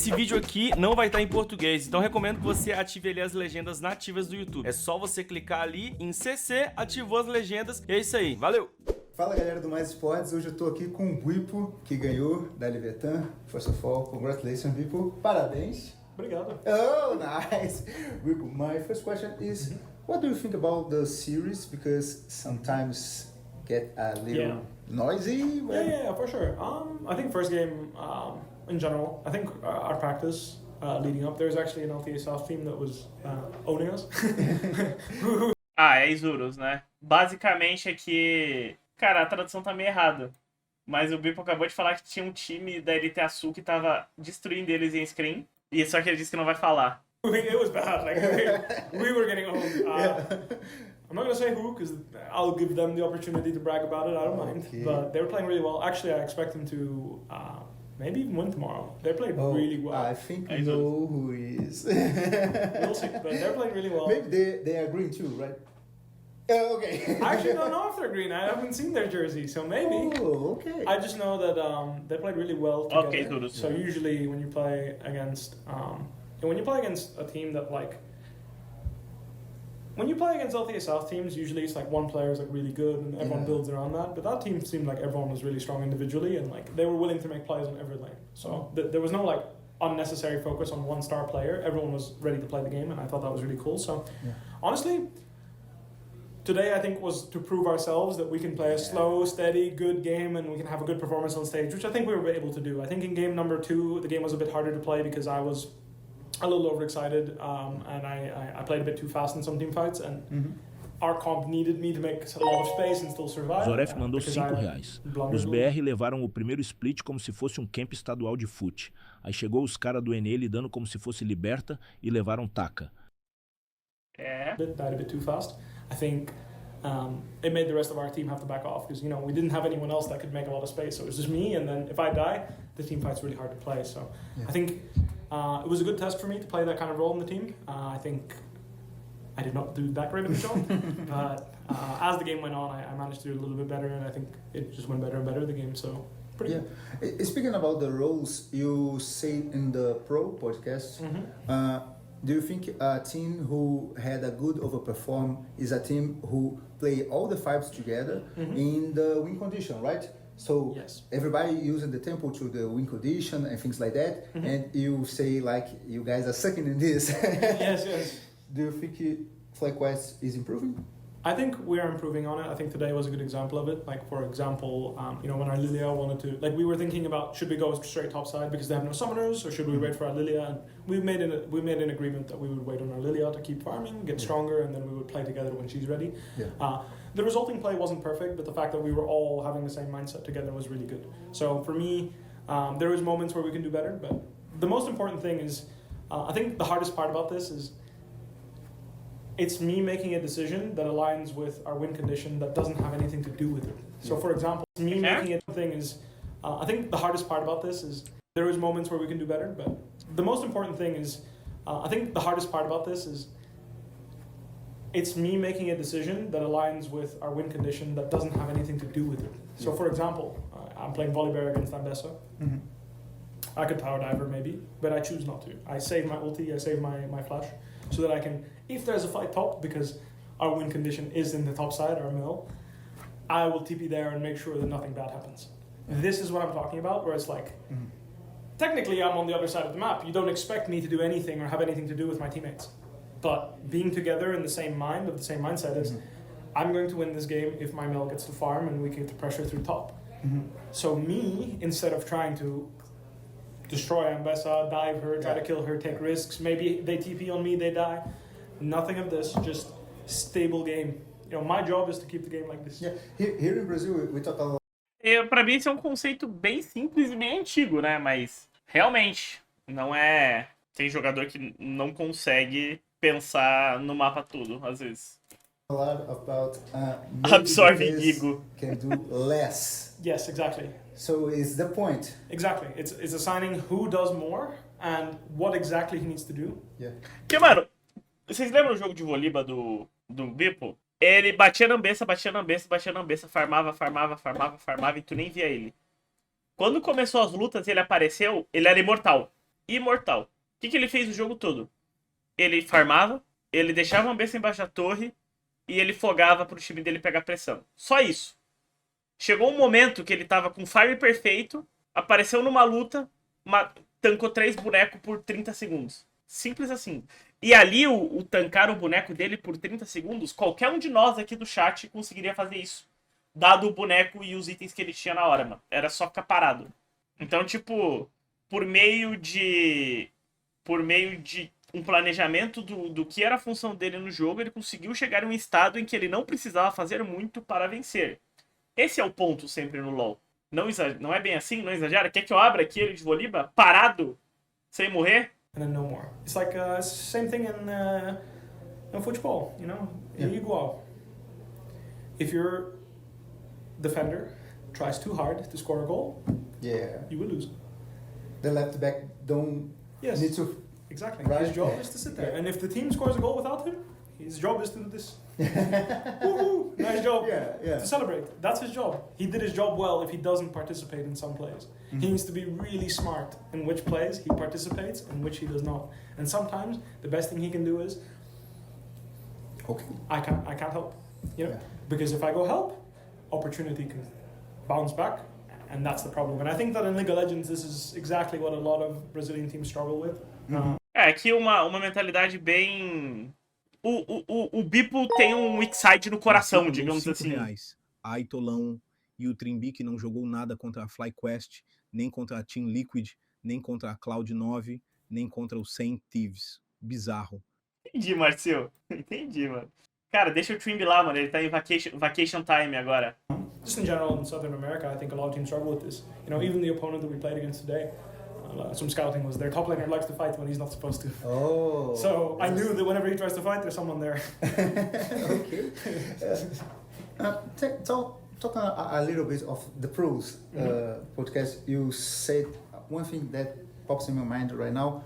Esse vídeo aqui não vai estar em português, então recomendo que você ative ali as legendas nativas do YouTube. É só você clicar ali em CC, ativou as legendas e é isso aí. Valeu! Fala galera do Mais Esportes, hoje eu tô aqui com o Bwipo, que ganhou da Lta. First of all, congratulations Bwipo, parabéns. Obrigado. Oh, nice. Bwipo, my first question is, what do you think about the series? Because sometimes get a little noisy. Yeah, for sure. I think first game, in general, I think our practice leading up, there's actually an Lta South team that was owning us. É Isurus, né? Basicamente é que... Cara, a tradução tá meio errada. Mas o Bwipo acabou de falar que tinha um time da Lta Sul que tava destruindo eles em scrim. E só que ele disse que não vai falar. It was bad. Like we were getting owned. I'm not gonna say who, because I'll give them the opportunity to brag about it. I don't mind. But they were playing really well. Actually, I expect them to maybe even win tomorrow. They played really well. I think we know who he is. We'll see. But they're playing really well. Maybe they are green too, right? Oh, okay. I actually don't know if they're green. I haven't seen their jersey, so maybe. Oh, okay. I just know that they played really well together. Okay, Zurus. So usually when you play against a team that when you play against Lta South teams, usually it's like one player is like really good and everyone builds around that. But that team seemed like everyone was really strong individually and like they were willing to make plays on every lane. So there was no like unnecessary focus on one star player. Everyone was ready to play the game, and I thought that was really cool. So honestly, today I think was to prove ourselves that we can play a slow, steady, good game and we can have a good performance on stage, which I think we were able to do. I think in game number 2, the game was a bit harder to play because I was a little overexcited and I played a bit too fast in some team fights and our comp needed me to make a lot of space and still survive. Zoref mandou R$5. Os BR levaram o primeiro split como se fosse um camp estadual de fute. Aí chegou os caras do NE lidando como se fosse Liberta e levaram taca. Died a bit too fast. I think it made the rest of our team have to back off because we didn't have anyone else that could make a lot of space. So it was just me, and then if I die, the team fight's really hard to play. So I think it was a good test for me to play that kind of role in the team. I think I did not do that great of a job, but as the game went on, I managed to do a little bit better, and I think it just went better and better the game. So pretty good. Speaking about the roles, you say in the Pro podcast. Do you think a team who had a good overperform is a team who play all the fives together in the win condition, right? So everybody using the tempo to the win condition and things like that, and you say like you guys are sucking in this. Yes. Do you think FlyQuest is improving? I think we are improving on it. I think today was a good example of it. Like for example, when our Lilia wanted to, like we were thinking about should we go straight topside because they have no summoners, or should we wait for our Lilia? And we made an agreement that we would wait on our Lilia to keep farming, get stronger, and then we would play together when she's ready. The resulting play wasn't perfect, but the fact that we were all having the same mindset together was really good. So for me, there was moments where we can do better, but the most important thing is, I think the hardest part about this is, it's me making a decision that aligns with our win condition that doesn't have anything to do with it. So for example, me making a thing is, I think the hardest part about this is, there is moments where we can do better, but the most important thing is, I think the hardest part about this is, it's me making a decision that aligns with our win condition that doesn't have anything to do with it. So for example, I'm playing Volibear against Ambessa. I could power diver maybe, but I choose not to. I save my ulti, I save my flash, so that I can, if there's a fight top, because our win condition is in the top side, our mill, I will TP there and make sure that nothing bad happens. This is what I'm talking about, where it's like, technically I'm on the other side of the map. You don't expect me to do anything or have anything to do with my teammates. But being together in the same mind, of the same mindset is, I'm going to win this game if my mill gets to farm and we get the pressure through top. So me, instead of trying to destroy Ambessa, dive her, try to kill her, take risks. Maybe they TP on me, they die. Nothing of this, just stable game. My job is to keep the game like this. Yeah, here in Brazil, we talk a lot. Pra mim esse é um conceito bem simples e bem antigo, né? Mas realmente não é... Tem jogador que não consegue pensar no mapa tudo, às vezes. A lot about absorbing ego. Can do less. Yes, exactly. So is the point. Exactly. It's assigning who does more and what exactly he needs to do. Porque, mano, vocês lembram o jogo de Voliba do Bwipo? Ele batia na Ambessa, farmava e tu nem via ele. Quando começou as lutas e ele apareceu, ele era imortal. imortal. O que ele fez o jogo todo? Ele farmava, ele deixava uma besta embaixo da torre e ele fogava pro time dele pegar pressão. Só isso. Chegou um momento que ele tava com fire perfeito, apareceu numa luta, tancou 3 bonecos por 30 segundos. Simples assim. E ali, o tancar o boneco dele por 30 segundos, qualquer um de nós aqui do chat conseguiria fazer isso. Dado o boneco e os itens que ele tinha na hora, mano. Era só ficar parado. Então, tipo, por meio de um planejamento do que era a função dele no jogo, ele conseguiu chegar em um estado em que ele não precisava fazer muito para vencer. Esse é o ponto sempre no LoL. Não é bem assim? Não exagera? Quer que eu abra aqui ele de Voliba, parado, sem morrer? And then no more. It's like same thing in football, you know? Yeah. You go out. If your defender tries too hard to score a goal, you will lose. The left back don't need to... Exactly. Right. His job is to sit there. And if the team scores a goal without him, his job is to do this. Woo-hoo, nice job. Yeah. To celebrate. That's his job. He did his job well if he doesn't participate in some plays. Mm-hmm. He needs to be really smart in which plays he participates and which he does not. And sometimes the best thing he can do is, Okay. I can't help. You know? Yeah. Because if I go help, opportunity can bounce back. And that's the problem. And I think that in League of Legends, this is exactly what a lot of Brazilian teams struggle with. É, aqui uma mentalidade bem... O Bwipo tem um weak side no coração, digamos assim. R$5. A Aitolão e o Trimby não jogou nada contra a FlyQuest, nem contra a Team Liquid, nem contra a Cloud9, nem contra o Saint Thieves. Bizarro. Entendi, Marcio. Entendi, mano. Cara, deixa o Trimby lá, mano. Ele tá em vacation time agora. Just in general in Southern America, I think a lot of teams struggle with this. You know, even the opponent that we played against today, some scouting was their top laner likes to fight when he's not supposed to. Oh. So I knew that whenever he tries to fight, there's someone there. Okay. Talk a little bit of the pros podcast. You said one thing that pops in my mind right now.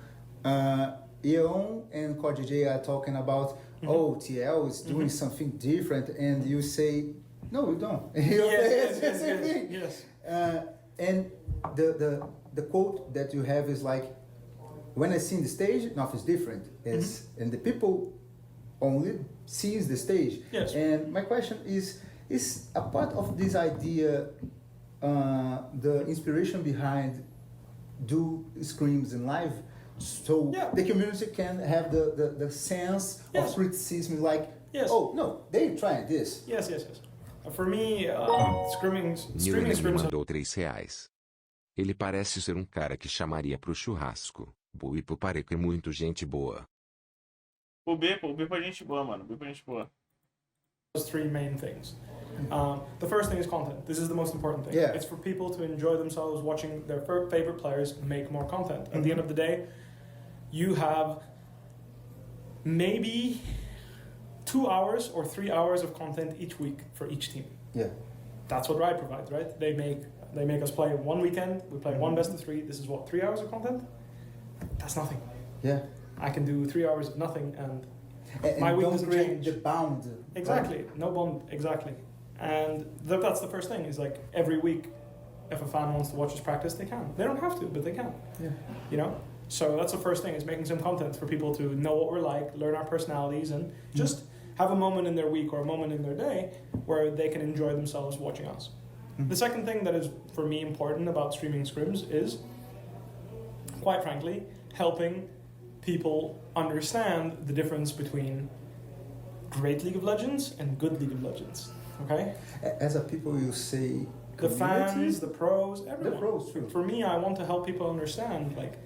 Eon and Cortes are talking about, TL is doing something different, and you say, no, we don't. Yes. And the quote that you have is like, when I see the stage, nothing's different. And the people only sees the stage. Yes. And my question is a part of this idea the inspiration behind do scrims in live, so the community can have the sense of criticism, like, oh no, they tried this. Yes. For me, streaming Newland scrims. mandou R$3. Ele parece ser um cara que chamaria pro churrasco. Bwipo pareca é muito gente boa. O Bwipo é gente boa, mano. O Bwipo é gente boa. Those 3 main things. The first thing is content. This is the most important thing. Yeah. It's for people to enjoy themselves watching their favorite players make more content. At the end of the day, you have maybe 2 hours or 3 hours of content each week for each team. Yeah. That's what Riot provides, right? They make us play one weekend. We play one best of 3. This is what, 3 hours of content? That's nothing. Yeah. I can do 3 hours of nothing and my and week don't doesn't create change. the bound. Exactly. Right? No bond. Exactly. And that's the first thing. Is like every week, if a fan wants to watch us practice, they can. They don't have to, but they can. Yeah. You know. So that's the first thing. Is making some content for people to know what we're like, learn our personalities, and just have a moment in their week or a moment in their day where they can enjoy themselves watching us. The second thing that is for me important about streaming scrims is, quite frankly, helping people understand the difference between great League of Legends and good League of Legends. Okay? As a people, you say The community? fans, the pros, everyone. The pros, true. For me, I want to help people understand, like,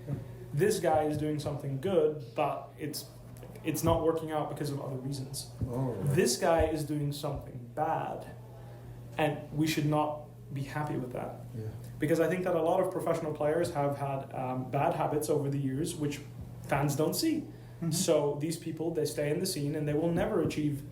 this guy is doing something good, but it's not working out because of other reasons. Oh. This guy is doing something bad, and we should not be happy with that. Yeah. Because I think that a lot of professional players have had bad habits over the years, which fans don't see. So these people, they stay in the scene and they will never achieve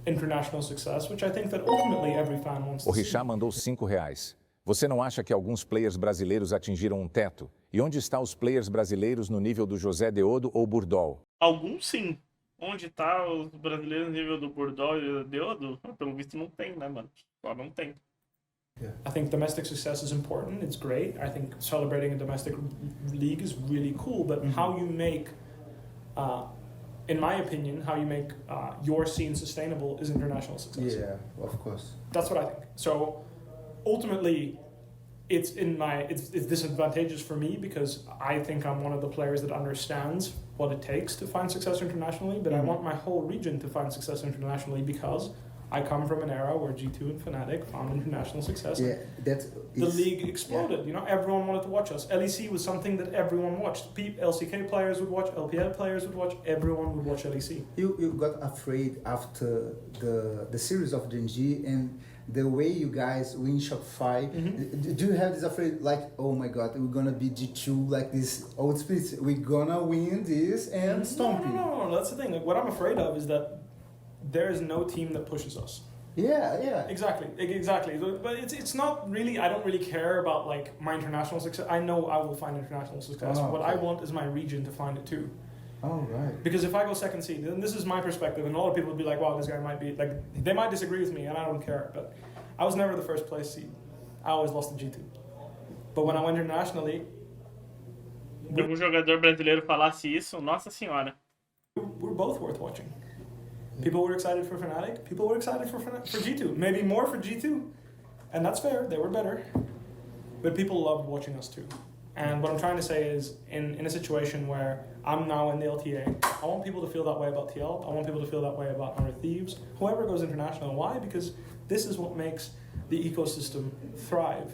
international success, which I think that ultimately every fan wants O to see. Richard mandou R$5. Você não acha que alguns players brasileiros atingiram um teto? E onde estão os players brasileiros no nível do José Deodo ou Burdol? Alguns sim. Onde tá os brasileiros no nível do Burdol e do Deodo? Pelo visto não tem, né, mano? Só não tem. Yeah. I think domestic success is important. It's great. I think celebrating a domestic league is really cool. But how you make, in my opinion, how you make your scene sustainable is international success. Yeah, of course. That's what I think. So ultimately, it's disadvantageous for me because I think I'm one of the players that understands what it takes to find success internationally. But I want my whole region to find success internationally because I come from an era where G2 and Fnatic found international success. Yeah, the league exploded. Yeah. You know, everyone wanted to watch us. LEC was something that everyone watched. LCK players would watch, LPL players would watch, everyone would watch LEC. You got afraid after the series of Genji and the way you guys win Shopify. Do you have this afraid like, oh my god, we're gonna be G2 like this old split, we're gonna win this and stomp you? No, that's the thing. Like, what I'm afraid of is that there is no team that pushes us. Yeah. Exactly. But it's not really, I don't really care about like my international success. I know I will find international success. Oh, what I want is my region to find it too. Oh, right. Because if I go second seed, then this is my perspective, and a lot of people will be like, wow, this guy might be, like, they might disagree with me, and I don't care, but I was never the first place seed. I always lost to G2. But when I went internationally... Se algum jogador brasileiro falasse isso, nossa senhora. We're both worth watching. People were excited for Fnatic, people were excited for G2. Maybe more for G2, and that's fair, they were better. But people loved watching us too. And what I'm trying to say is, in a situation where I'm now in the LTA, I want people to feel that way about TL, I want people to feel that way about Honor Thieves, whoever goes international. Why? Because this is what makes the ecosystem thrive,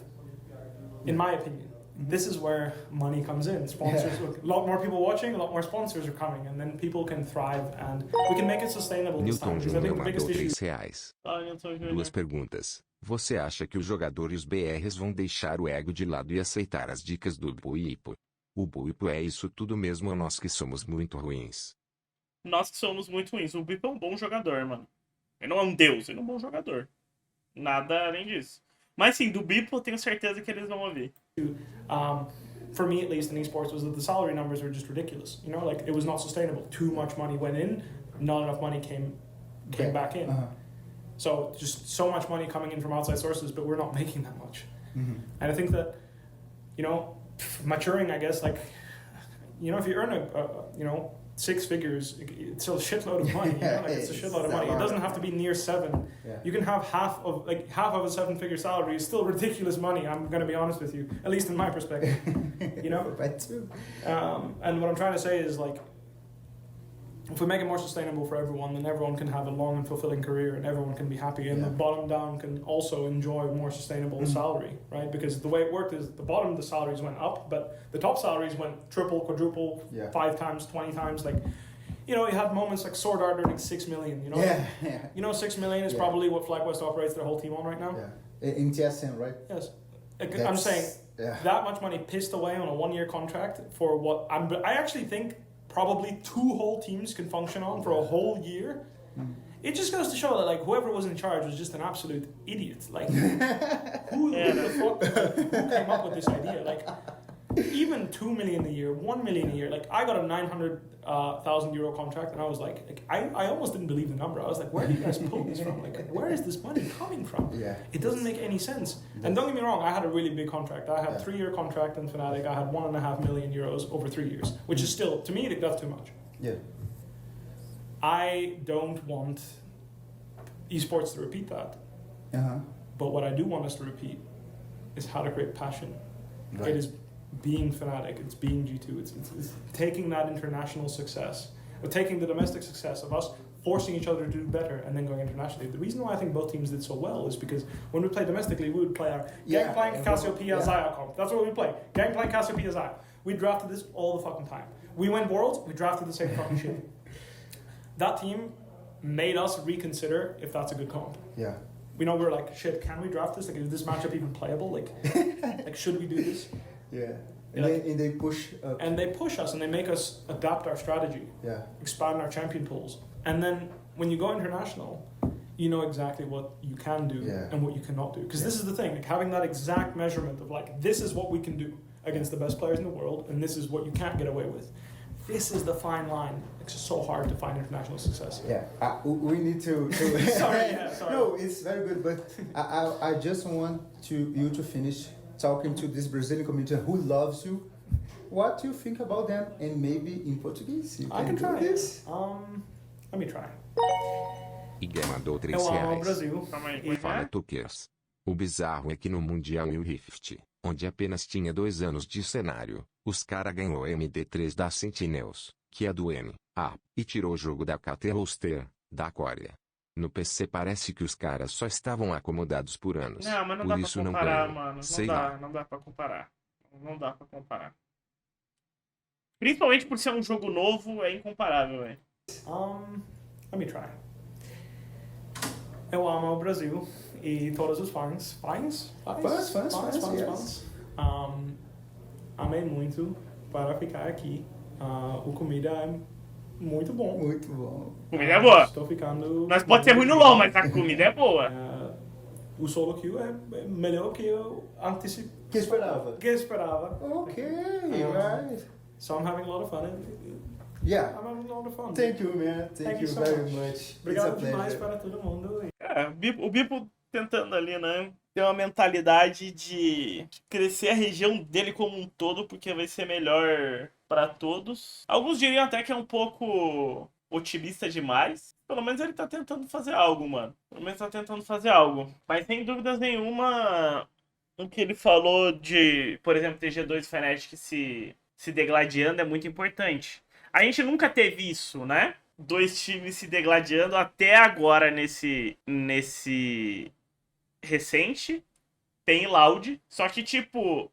in my opinion. This is where money comes in. Sponsors, a lot more people watching, a lot more sponsors are coming, and then people can thrive, and we can make it sustainable this time. Newton Because I think Júnior the biggest mandou issue... R$3. Newton Júnior. Duas perguntas. Você acha que os jogadores BRs vão deixar o ego de lado e aceitar as dicas do Bwipo? O Bwipo é isso tudo mesmo ou nós que somos muito ruins? Nós que somos muito ruins. O Bwipo é um bom jogador, mano. Ele não é um deus, ele é um bom jogador. Nada além disso. Mas sim, do Bwipo eu tenho certeza que eles vão ouvir. For me, at least, in esports, was that the salary numbers were just ridiculous. You know, like, it was not sustainable. Too much money went in, not enough money came back in. So just so much money coming in from outside sources, but we're not making that much. And I think that, you know, maturing, I guess, like, you know, if you earn six figures, it's a shitload of money. You know? Like, it's a shitload of money. It doesn't have to be near seven. Yeah. You can have half of a 7-figure salary is still ridiculous money. I'm going to be honest with you, at least in my perspective. You know. Right too. And what I'm trying to say is, like, if we make it more sustainable for everyone, then everyone can have a long and fulfilling career, and everyone can be happy, and the bottom down can also enjoy a more sustainable salary, right? Because the way it worked is the bottom, the salaries went up, but the top salaries went triple, quadruple, 5 times, 20 times. Like, you know, you had moments like Sword Art earning 6 million, you know? Yeah. You know, 6 million is probably what FlyQuest operates their whole team on right now? Yeah. In TSM, right? Yes. I'm saying that much money pissed away on a 1-year contract for what I actually think probably 2 whole teams can function on for a whole year. It just goes to show that, like, whoever was in charge was just an absolute idiot. Like, who the fuck who came up with this idea? Like, even 2 million a year, 1 million a year. Like, I got a 900,000 euro contract, and I was like I almost didn't believe the number. I was like, where do you guys pull this from? Like, where is this money coming from? Yeah, it doesn't make any sense. And don't get me wrong, I had a really big contract. I had a 3-year contract in Fnatic. I had 1.5 million euros over 3 years, which is still, to me, that's too much. Yeah. I don't want esports to repeat that. But what I do want us to repeat is how to create passion. Right. It is being Fnatic, it's being G2, it's taking that international success, or taking the domestic success of us, forcing each other to do better, and then going internationally. The reason why I think both teams did so well is because when we play domestically, we would play our Gangplank, Cassiopeia, Xayah comp. That's what we play. Gangplank, Cassiopeia, Xayah. We drafted this all the fucking time. We went Worlds, we drafted the same fucking shit. That team made us reconsider if that's a good comp. Yeah. We know we're like, shit, can we draft this? Like, is this matchup even playable? Like, like, should we do this? Yeah. And they push up. And they push us, and they make us adapt our strategy. Yeah. Expand our champion pools. And then when you go international, you know exactly what you can do and what you cannot do. Because this is the thing, like, having that exact measurement of, like, this is what we can do against the best players in the world, and this is what you can't get away with. this is the fine line. It's so hard to find international success. Yeah, we need to. Sorry. No, it's very good, but I just want you to finish talking to this Brazilian community who loves you. What do you think about them? And maybe in Portuguese, you I can do try. this. Let me try. Iga mandou 3 Eu amo o reais. Brasil. Calma aí, E- Fala Tockers. O bizarro é que no Mundial U50, onde apenas tinha 2 anos de cenário, os cara ganhou MD3 da Sentinels, que é do M, A, e tirou o jogo da KT Roster, da Coreia. No PC parece que os caras só estavam acomodados por anos. Não, mas não por dá isso pra não comparar, ganham. mano. Sei lá. Não dá pra comparar. Não dá pra comparar. Principalmente por ser um jogo novo, é incomparável, velho. Let me try. Eu amo o Brasil e todos os fãs. Fãs, yes. Amei muito para ficar aqui. O comida é muito bom. Muito bom. Comida é boa. Estou ficando... Nós pode ser ruim no LoL, mas a comida é boa. O solo queue é melhor que eu anticipei. Que esperava? Okay, right. So I'm having a lot of fun. Yeah. I'm having a lot of fun. Thank you, man. Thank you so very much. much. Obrigado It's a demais pleasure. para todo mundo. O Bwipo tentando ali, né? Ter uma mentalidade de crescer a região dele como um todo, porque vai ser melhor pra todos. Alguns diriam até que é um pouco otimista demais. Pelo menos ele tá tentando fazer algo, mano. Pelo menos tá tentando fazer algo. Mas sem dúvidas nenhuma, o que ele falou de, por exemplo, ter G2 e Fnatic se degladiando é muito importante. A gente nunca teve isso, né? 2 times se degladiando até agora nesse recente. Tem Loud. Só que, tipo,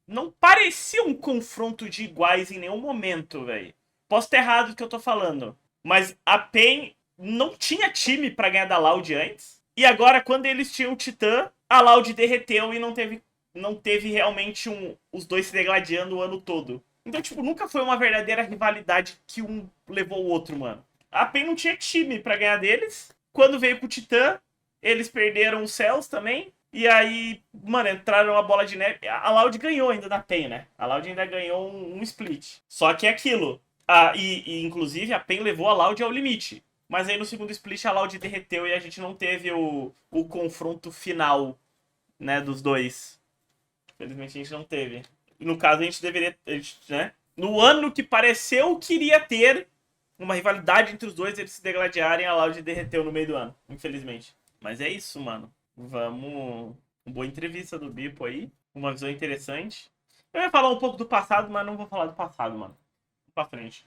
não parecia um confronto de iguais em nenhum momento, velho. Posso ter errado do que eu tô falando. Mas a PEN não tinha time pra ganhar da Loud antes. E agora, quando eles tinham o Titã, a Loud derreteu e não teve realmente os dois se degladiando o ano todo. Então, tipo, nunca foi uma verdadeira rivalidade que um levou o outro, mano. A PEN não tinha time pra ganhar deles. Quando veio com o Titã, eles perderam os Cells também. E aí, mano, entraram a bola de neve. A Loud ganhou ainda da PEN, né? A Loud ainda ganhou um split. Só que é aquilo. Inclusive, a PEN levou a Loud ao limite. Mas aí no segundo split a Loud derreteu e a gente não teve o confronto final, né, dos dois. Infelizmente a gente não teve. No caso, a gente deveria, né? No ano que pareceu que iria ter uma rivalidade entre os dois, eles se degladiarem, a Loud derreteu no meio do ano, infelizmente. Mas é isso, mano. Vamos... Uma boa entrevista do Bwipo aí. Uma visão interessante. Eu ia falar um pouco do passado, mas não vou falar do passado, mano. Vamos pra frente.